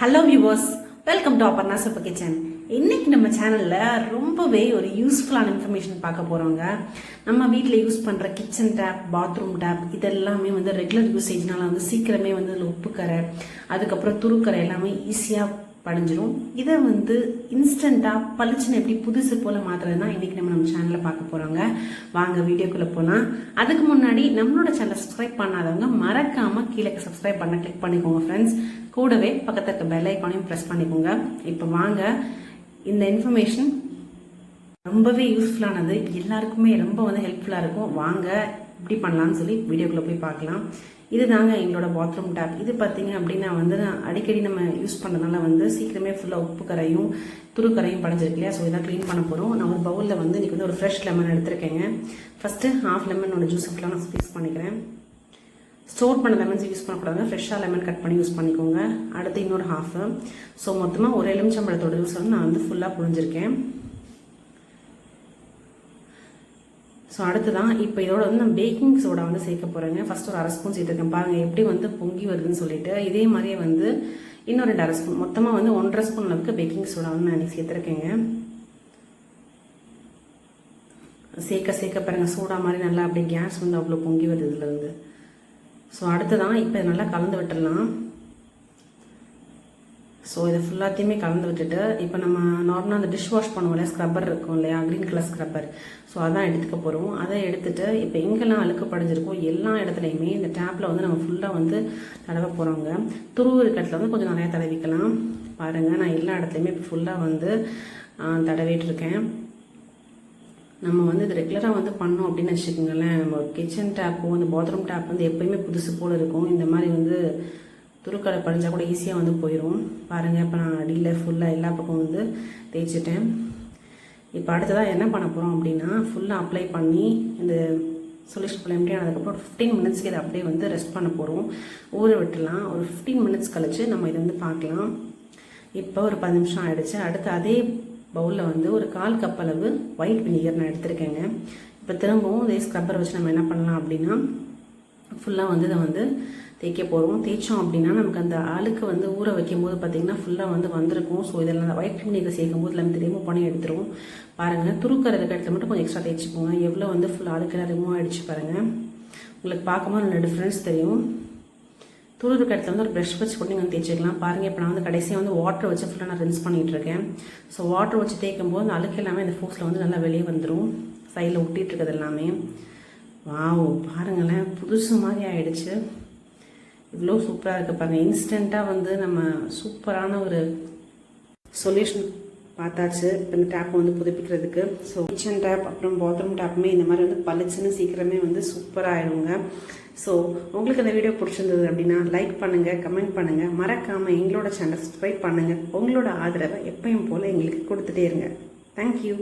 Hello viewers, welcome to Aparna super kitchen. இன்னைக்கு நம்ம சேனலில் ரொம்பவே ஒரு யூஸ்ஃபுல்லான இன்ஃபர்மேஷன் பார்க்க போகிறோங்க. நம்ம வீட்டில் யூஸ் பண்ணுற கிச்சன் டேப், பாத்ரூம் டேப் இதெல்லாமே வந்து ரெகுலர் யூசேஜ்னால வந்து சீக்கிரமே வந்து அதில் உப்புக்கரை, அதுக்கப்புறம் துருக்கரை எல்லாமே ஈஸியாக படிஞ்சிரும். இதை வந்து இன்ஸ்டண்ட்டாக பளிச்சுன்னு எப்படி புதுசு போல் மாற்றுறதுனா இன்றைக்கி நம்ம சேனலில் பார்க்க போகிறோங்க. வாங்க வீடியோக்குள்ளே போகலாம். அதுக்கு முன்னாடி நம்மளோட சேனலை சப்ஸ்கிரைப் பண்ணாதவங்க மறக்காமல் கீழே சப்ஸ்கிரைப் பண்ண கிளிக் பண்ணிக்கோங்க ஃப்ரெண்ட்ஸ். கூடவே பக்கத்தில் இருக்க பெல் ஐக்கானையும் ப்ரெஸ் பண்ணிக்கோங்க. இப்போ வாங்க, இந்த இன்ஃபர்மேஷன் ரொம்பவே யூஸ்ஃபுல்லானது, எல்லாருக்குமே ரொம்ப வந்து ஹெல்ப்ஃபுல்லாக இருக்கும். வாங்க இப்படி பண்ணலான்னு சொல்லி வீடியோக்குள்ளே போய் பார்க்கலாம். இது தாங்க எங்களோட பாத்ரூம் டேப். இது பார்த்தீங்க அப்படின்னா வந்து அடிக்கடி நம்ம யூஸ் பண்ணுறதுனால வந்து சீக்கிரமே ஃபுல்லாக உப்பு கரையும் துருக்கரையும் படைஞ்சிருக்கு இல்லையா. ஸோ இதான் க்ளீன் பண்ண போகிறோம். நான் ஒரு பவுலில் வந்து இன்றைக்கி வந்து ஒரு ஃப்ரெஷ் லெமன் எடுத்துருக்கேங்க. ஃபஸ்ட்டு ஹாஃப் லெமனோட ஜூஸ் ஃபுல்லாக நான் ஸ்பீஸ் பண்ணிக்கிறேன். ஸ்டோர் பண்ண லெமன்ஸ் யூஸ் பண்ணக்கூடாது, ஃப்ரெஷ்ஷாக லெமன் கட் பண்ணி யூஸ் பண்ணிக்கோங்க. அடுத்து இன்னொரு ஹாஃபு. ஸோ மொத்தமாக ஒரு எலுமிச்சம்பழத்தோட ஜூஸ் வந்து நான் வந்து ஃபுல்லாக புழிஞ்சிருக்கேன். ஸோ அடுத்துதான் இப்போ இதோட வந்து நான் பேக்கிங் சோடா வந்து சேர்க்க போகிறேங்க. ஃபஸ்ட்டு ஒரு 1/2 ஸ்பூன் சேர்த்துருக்கேன். பாருங்கள் எப்படி வந்து பொங்கி வருதுன்னு சொல்லிட்டு. இதே மாதிரியே வந்து இன்னும் 2 1/2 ஸ்பூன், மொத்தமாக வந்து 1.5 ஸ்பூன் அளவுக்கு பேக்கிங் சோடா வந்து நான் சேர்த்துருக்கேங்க. சேர்க்க பாருங்கள் சோடா மாதிரி நல்லா அப்படியே கேஸ் வந்து அவ்வளோ பொங்கி வருது இதுலேருந்து. ஸோ அடுத்துதான் இப்போ நல்லா கலந்து விட்டுடலாம். ஸோ இதை ஃபுல்லாத்தையுமே கலந்து விட்டுட்டு இப்போ நம்ம நார்மலாக அந்த டிஷ் வாஷ் பண்ணுவோம் இல்லையா, ஸ்க்ரப்பர் இருக்கும் இல்லையா, க்ரீன் கலர் ஸ்க்ரப்பர். ஸோ அதான் எடுத்துக்க போகிறோம். அதை எடுத்துகிட்டு இப்போ எங்கெல்லாம் அழுக்கு படிஞ்சிருக்கோ எல்லா இடத்துலையுமே இந்த டேப்பில் வந்து நம்ம ஃபுல்லாக வந்து தடவை போகிறோங்க. துருவு இடத்துல வந்து கொஞ்சம் நிறையா தடவிக்கலாம். பாருங்கள், நான் எல்லா இடத்துலையுமே இப்போ ஃபுல்லாக வந்து தடவிட்டுருக்கேன். நம்ம வந்து இது ரெகுலராக வந்து பண்ணோம் அப்படின்னு வச்சுக்கோங்களேன், நம்ம கிச்சன் டேப்போ அந்த பாத்ரூம் டேப் வந்து எப்போயுமே புதுசு போல் இருக்கும். இந்த மாதிரி வந்து துருக்கடை படிஞ்சால் கூட ஈஸியாக வந்து போயிடும். பாருங்கள், இப்போ நான் அடியில் ஃபுல்லாக எல்லா பக்கம் வந்து தேய்ச்சிட்டேன். இப்போ அடுத்ததாக என்ன பண்ண போகிறோம் அப்படின்னா ஃபுல்லாக அப்ளை பண்ணி இந்த சொல்யூஷன் ஃபுல்லாக எம்டி ஆனதுக்கப்புறம் 15 மினிட்ஸ்க்கு இதை அப்படியே வந்து ரெஸ்ட் பண்ண போகிறோம். ஊற விட்டுலாம். ஒரு 15 மினிட்ஸ் கழிச்சு நம்ம இதை வந்து பார்க்கலாம். இப்போ ஒரு 10 நிமிஷம் ஆகிடுச்சு. அடுத்து அதே பவுலில் வந்து ஒரு 1/4 கப் அளவு ஒயிட் வினிகர் நான் எடுத்துருக்கேங்க. இப்போ திரும்பவும் இதே ஸ்க்ரப்பர் வச்சு நம்ம என்ன பண்ணலாம் அப்படின்னா ஃபுல்லாக வந்து இதை வந்து தேய்க்க போகிறோம். தேய்ச்சோம் அப்படின்னா நமக்கு அந்த அழுக்கு வந்து ஊற வைக்கும் போது பார்த்திங்கன்னா ஃபுல்லாக வந்து வந்திருக்கும். ஸோ இதெல்லாம் அந்த ஒயிட் வினிகர் சேர்க்கும் போது எல்லாமே ரிமூவ் பண்ணி எடுத்துரும். பாருங்கள், துருக்கறதுக்கு இடத்துல மட்டும் கொஞ்சம் எக்ஸ்ட்ரா தேய்ச்சிக்கோங்க. எவ்வளோ வந்து ஃபுல்லாக அழுக்கெல்லாம் ரிமூவ் ஆகிடுச்சு பாருங்கள். உங்களுக்கு பார்க்கும்போது நல்ல டிஃப்ரென்ஸ் தெரியும். துருக்க இடத்துல வந்து ஒரு ப்ரஷ் வச்சு கூட நீங்கள் தேய்ச்சிக்கலாம். பாருங்கள், இப்போ நான் வந்து கடைசியாக வந்து வாட்டர் வச்சு ஃபுல்லாக நான் ரின்ஸ் பண்ணிகிட்ருக்கேன். ஸோ வாட்டர் வச்சு தேய்க்கும் போது அந்த அழுக்கு எல்லாமே இந்த ஃபோர்ஸில் வந்து நல்லா வெளியே வந்துடும். சைடில் ஒட்டிகிட்டு இருக்கிறது எல்லாமே. வாவ், பாருங்களேன், புதுசு மாதிரி ஆகிடுச்சு. இவ்வளோ சூப்பராக இருக்குது பாருங்கள். இன்ஸ்டண்ட்டாக வந்து நம்ம சூப்பரான ஒரு சொல்யூஷன் பார்த்தாச்சு இப்போ இந்த டேப்பை வந்து புதுப்பிக்கிறதுக்கு. ஸோ கிச்சன் டேப் அப்புறம் பாத்ரூம் டேப்புமே இந்த மாதிரி வந்து பளிச்சுன்னு சீக்கிரமே வந்து சூப்பராக ஆகிடுங்க. ஸோ உங்களுக்கு இந்த வீடியோ பிடிச்சிருந்தது அப்படின்னா லைக் பண்ணுங்கள், கமெண்ட் பண்ணுங்கள், மறக்காமல் எங்களோட சேனலை சப்ஸ்கிரைப் பண்ணுங்கள். உங்களோட ஆதரவை எப்பயும் போல் எங்களுக்கு கொடுத்துட்டே இருங்க. தேங்க்யூ.